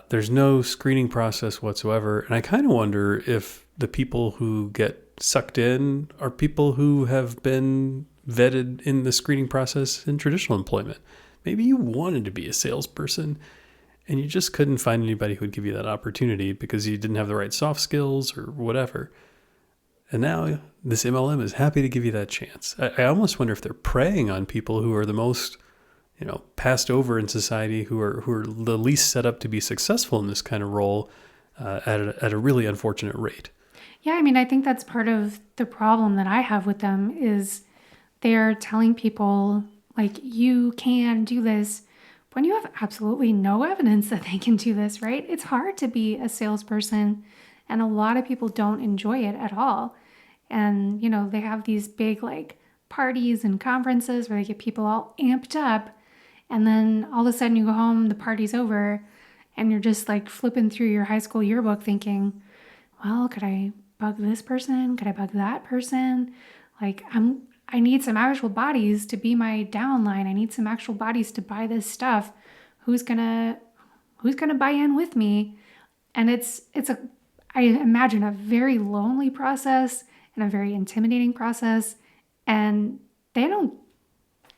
There's no screening process whatsoever. And I kind of wonder if the people who get sucked in are people who have been vetted in the screening process in traditional employment. Maybe you wanted to be a salesperson and you just couldn't find anybody who would give you that opportunity because you didn't have the right soft skills or whatever. And now this MLM is happy to give you that chance. I almost wonder if they're preying on people who are the most, passed over in society, who are the least set up to be successful in this kind of role at a really unfortunate rate. Yeah, I mean, I think that's part of the problem that I have with them is they're telling people, you can do this when you have absolutely no evidence that they can do this, right? It's hard to be a salesperson, and a lot of people don't enjoy it at all. And, they have these big, parties and conferences where they get people all amped up, and then all of a sudden you go home, the party's over, and you're just, flipping through your high school yearbook thinking, well, could I bug this person? Could I bug that person? Like, I need some actual bodies to be my downline. I need some actual bodies to buy this stuff. Who's gonna buy in with me? And I imagine a very lonely process and a very intimidating process. And they don't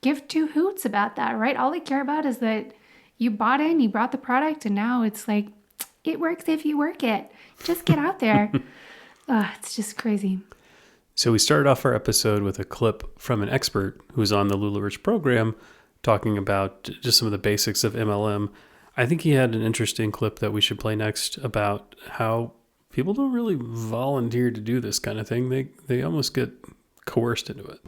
give two hoots about that, right? All they care about is that you bought in, you brought the product, and now it's like, it works if you work it. Just get out there. It's just crazy. So we started off our episode with a clip from an expert who was on the LuLaRich program talking about just some of the basics of MLM. I think he had an interesting clip that we should play next about how people don't really volunteer to do this kind of thing. They almost get coerced into it.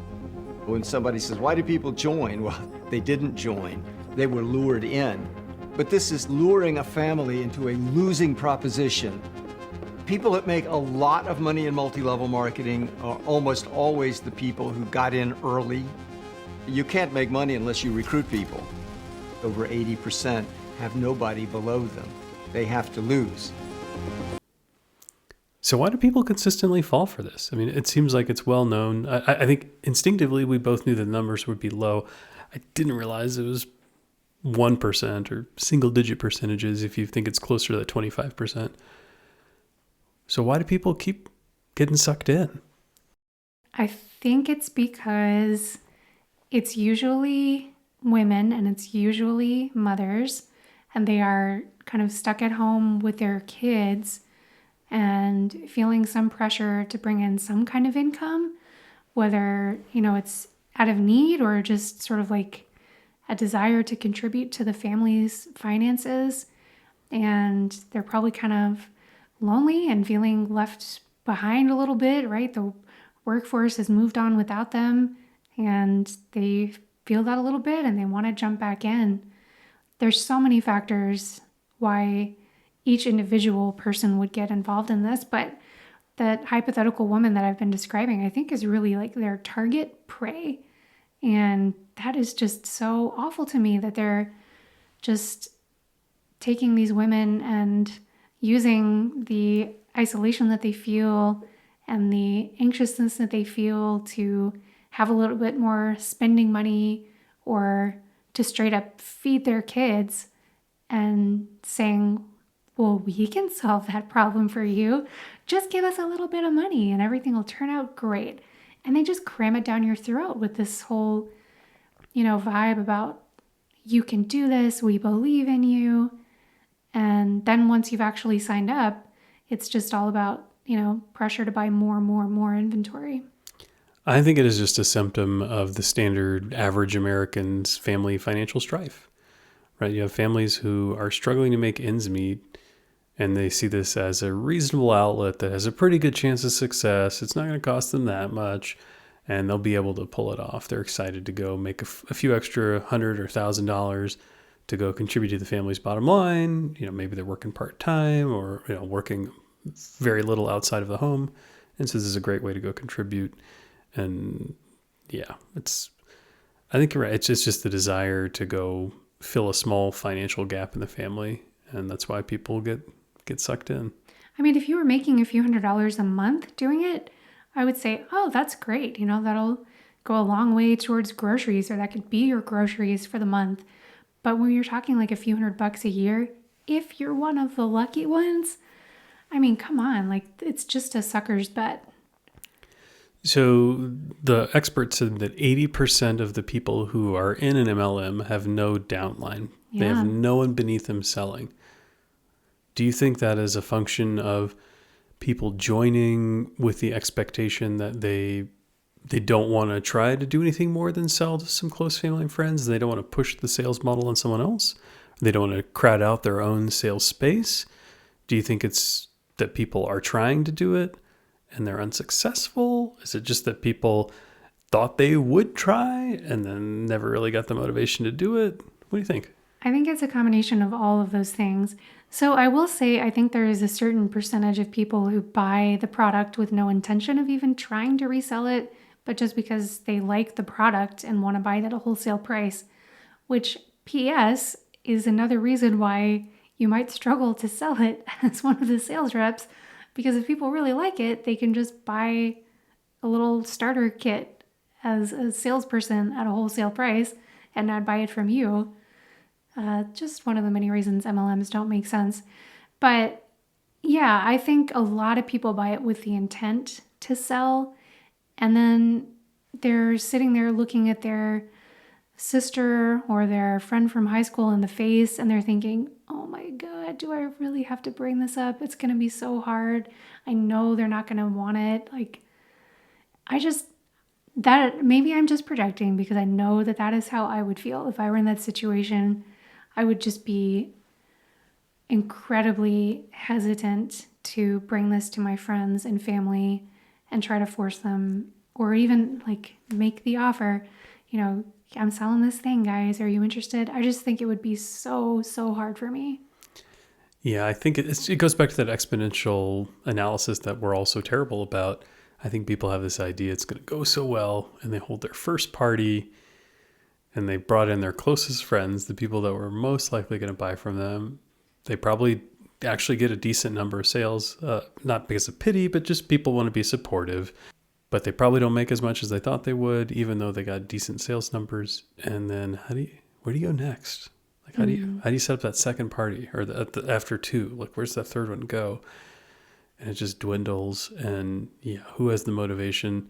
When somebody says, why do people join? Well, they didn't join. They were lured in. But this is luring a family into a losing proposition. People that make a lot of money in multi-level marketing are almost always the people who got in early. You can't make money unless you recruit people. Over 80% have nobody below them. They have to lose. So why do people consistently fall for this? I mean, it seems like it's well known. I think instinctively we both knew the numbers would be low. I didn't realize it was 1% or single digit percentages if you think it's closer to that 25%. So why do people keep getting sucked in? I think it's because it's usually women and it's usually mothers, and they are kind of stuck at home with their kids and feeling some pressure to bring in some kind of income, whether, it's out of need or just sort of like a desire to contribute to the family's finances. And they're probably kind of lonely and feeling left behind a little bit, right? The workforce has moved on without them, and they feel that a little bit and they want to jump back in. There's so many factors why each individual person would get involved in this, but that hypothetical woman that I've been describing, I think, is really like their target prey. And that is just so awful to me, that they're just taking these women and using the isolation that they feel and the anxiousness that they feel to have a little bit more spending money or to straight up feed their kids, and saying, well, we can solve that problem for you. Just give us a little bit of money and everything will turn out great. And they just cram it down your throat with this whole, vibe about, you can do this, we believe in you. And then once you've actually signed up, it's just all about, pressure to buy more inventory. I think it is just a symptom of the standard average American's family financial strife, right? You have families who are struggling to make ends meet, and they see this as a reasonable outlet that has a pretty good chance of success. It's not going to cost them that much, and they'll be able to pull it off. They're excited to go make a few extra $100 or $1,000 to go contribute to the family's bottom line. Maybe they're working part-time or, working very little outside of the home. And so this is a great way to go contribute. And yeah, I think you're right. It's just the desire to go fill a small financial gap in the family. And that's why people get sucked in. I mean, if you were making a few $100s a month doing it, I would say, oh, that's great. That'll go a long way towards groceries, or that could be your groceries for the month. But when you're talking like a few $100 a year, if you're one of the lucky ones, I mean, come on, like, it's just a sucker's bet. So the expert said that 80% of the people who are in an MLM have no downline. Yeah. They have no one beneath them selling. Do you think that is a function of people joining with the expectation that they don't want to try to do anything more than sell to some close family and friends? They don't want to push the sales model on someone else? They don't want to crowd out their own sales space? Do you think it's that people are trying to do it and they're unsuccessful? Is it just that people thought they would try and then never really got the motivation to do it? What do you think? I think it's a combination of all of those things. So I will say, I think there is a certain percentage of people who buy the product with no intention of even trying to resell it, but just because they like the product and want to buy it at a wholesale price, which, P.S., is another reason why you might struggle to sell it as one of the sales reps, because if people really like it, they can just buy a little starter kit as a salesperson at a wholesale price and not buy it from you. Just one of the many reasons MLMs don't make sense. But yeah, I think a lot of people buy it with the intent to sell. And then they're sitting there looking at their sister or their friend from high school in the face, and they're thinking, oh my God, do I really have to bring this up? It's going to be so hard. I know they're not going to want it. Like, maybe I'm just projecting, because I know that is how I would feel if I were in that situation. I would just be incredibly hesitant to bring this to my friends and family and try to force them, or even like make the offer, I'm selling this thing, guys. Are you interested? I just think it would be so, so hard for me. Yeah, I think it goes back to that exponential analysis that we're all so terrible about. I think people have this idea it's going to go so well, and they hold their first party, and they brought in their closest friends, the people that were most likely going to buy from them. They probably actually get a decent number of sales, not because of pity, but just people want to be supportive. But they probably don't make as much as they thought they would, even though they got decent sales numbers. And then where do you go next? Like, how do you set up that second party, or after two? Like, where's that third one go? And it just dwindles. And yeah, who has the motivation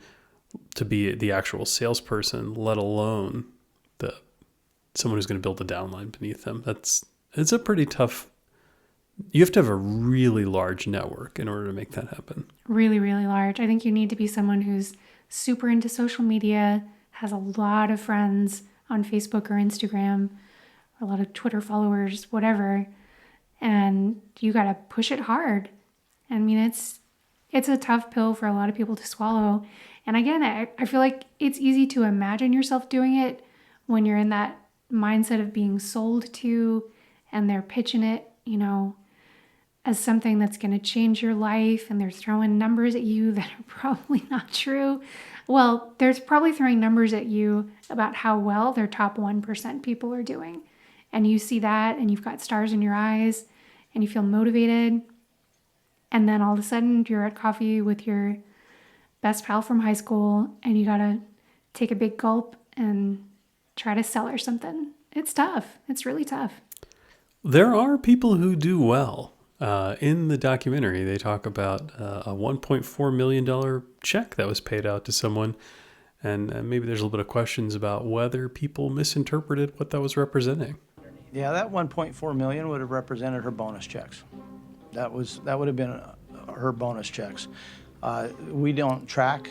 to be the actual salesperson, let alone someone who's going to build the downline beneath them? It's a pretty tough. You have to have a really large network in order to make that happen. Really, really large. I think you need to be someone who's super into social media, has a lot of friends on Facebook or Instagram, a lot of Twitter followers, whatever. And you got to push it hard. I mean, it's a tough pill for a lot of people to swallow. And again, I feel like it's easy to imagine yourself doing it when you're in that mindset of being sold to, and they're pitching it, as something that's going to change your life, and they're throwing numbers at you that are probably not true. Well, they're probably throwing numbers at you about how well their top 1% people are doing. And you see that, and you've got stars in your eyes, and you feel motivated. And then all of a sudden, you're at coffee with your best pal from high school, and you got to take a big gulp and try to sell her something. It's tough. It's really tough. There are people who do well. In the documentary, they talk about a $1.4 million check that was paid out to someone. And maybe there's a little bit of questions about whether people misinterpreted what that was representing. Yeah, that 1.4 million would have represented her bonus checks. That would have been her bonus checks. We don't track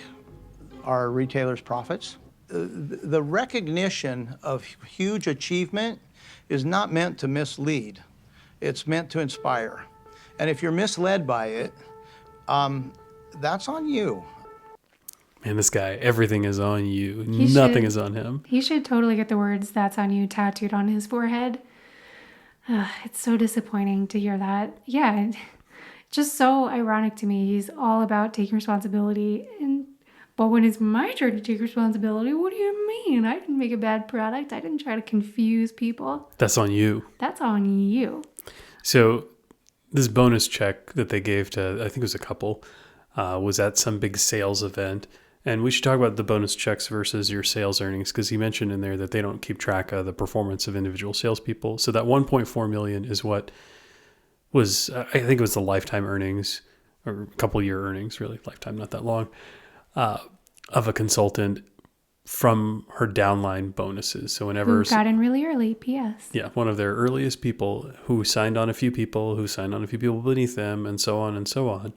our retailers' profits. The recognition of huge achievement is not meant to mislead. It's meant to inspire. And if you're misled by it, that's on you. Man, this guy, everything is on you. Nothing is on him. He should totally get the words "that's on you" tattooed on his forehead. It's so disappointing to hear that. Yeah, just so ironic to me. He's all about taking responsibility. But when it's my turn to take responsibility, what do you mean? I didn't make a bad product. I didn't try to confuse people. That's on you. That's on you. So this bonus check that they gave to, I think it was a couple, was at some big sales event. And we should talk about the bonus checks versus your sales earnings, because he mentioned in there that they don't keep track of the performance of individual salespeople. So that 1.4 million is what was, I think it was the lifetime earnings, or a couple year earnings, really, lifetime, not that long, of a consultant from her downline bonuses. So whenever... Who got in really early, P.S. Yeah, one of their earliest people who signed on a few people, who signed on a few people beneath them, and so on and so on.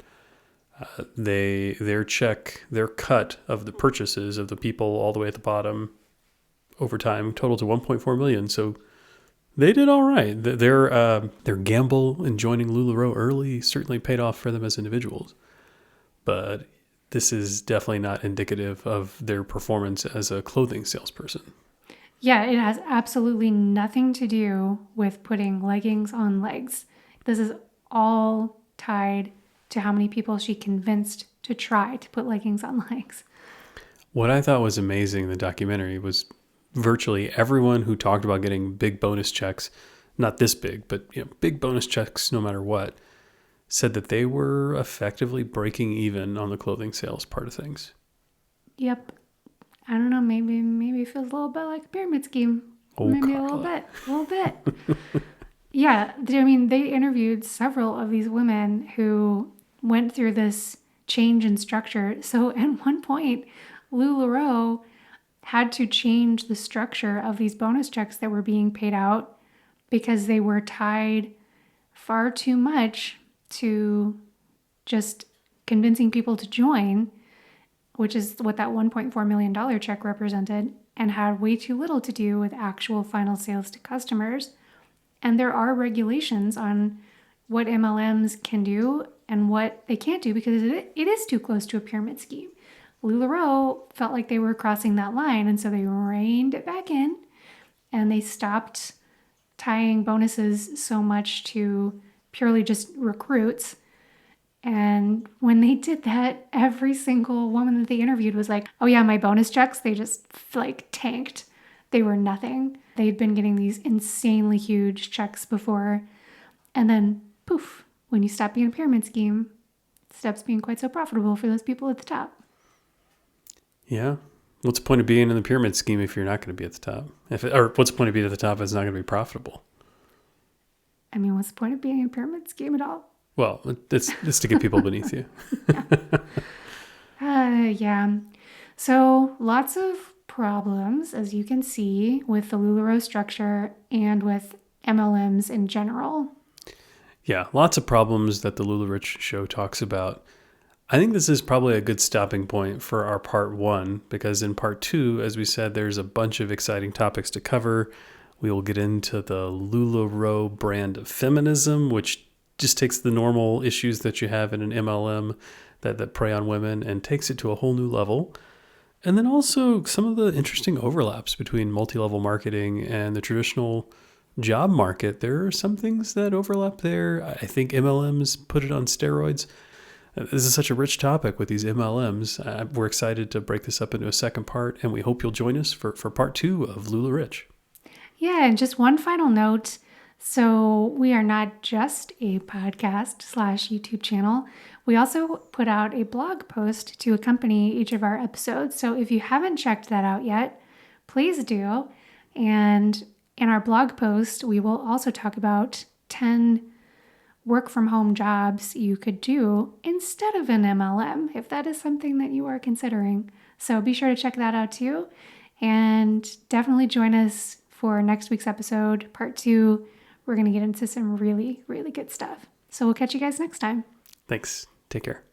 Their check, their cut of the purchases of the people all the way at the bottom over time totaled to 1.4 million. So they did all right. Their gamble in joining LuLaRoe early certainly paid off for them as individuals. But this is definitely not indicative of their performance as a clothing salesperson. Yeah, it has absolutely nothing to do with putting leggings on legs. This is all tied to how many people she convinced to try to put leggings on legs. What I thought was amazing in the documentary was virtually everyone who talked about getting big bonus checks, not this big, but big bonus checks no matter what, said that they were effectively breaking even on the clothing sales part of things. Yep. I don't know. Maybe it feels a little bit like a pyramid scheme. Oh, Maybe Carla. a little bit. Yeah. I mean, they interviewed several of these women who went through this change in structure. So at one point, LuLaRoe had to change the structure of these bonus checks that were being paid out because they were tied far too much to just convincing people to join, which is what that $1.4 million check represented, and had way too little to do with actual final sales to customers. And there are regulations on what MLMs can do and what they can't do because it is too close to a pyramid scheme. LuLaRoe felt like they were crossing that line, and so they reined it back in, and they stopped tying bonuses so much to purely just recruits. And when they did that, every single woman that they interviewed was like, oh yeah, my bonus checks, they just like tanked. They were nothing. They'd been getting these insanely huge checks before. And then poof, when you stop being a pyramid scheme, it stops being quite so profitable for those people at the top. Yeah. What's the point of being in the pyramid scheme if you're not going to be at the top? Or what's the point of being at the top if it's not going to be profitable? I mean, what's the point of being in a pyramid scheme at all? Well, it's to get people beneath you. Yeah. So lots of problems, as you can see, with the LuLaRoe structure and with MLMs in general. Yeah, lots of problems that the LuLaRich show talks about. I think this is probably a good stopping point for our part 1, because in part 2, as we said, there's a bunch of exciting topics to cover. We will get into the LuLaRoe brand of feminism, which just takes the normal issues that you have in an MLM that prey on women and takes it to a whole new level. And then also some of the interesting overlaps between multi-level marketing and the traditional job market. There are some things that overlap there. I think MLMs put it on steroids. This is such a rich topic with these MLMs. We're excited to break this up into a second part, and we hope you'll join us for part 2 of LuLaRich. Yeah, and just one final note. So we are not just a podcast/YouTube channel. We also put out a blog post to accompany each of our episodes. So if you haven't checked that out yet, please do. And in our blog post, we will also talk about 10 work from home jobs you could do instead of an MLM, if that is something that you are considering. So be sure to check that out too. And definitely join us for next week's episode, part 2. We're going to get into some really, really good stuff. So we'll catch you guys next time. Thanks. Take care.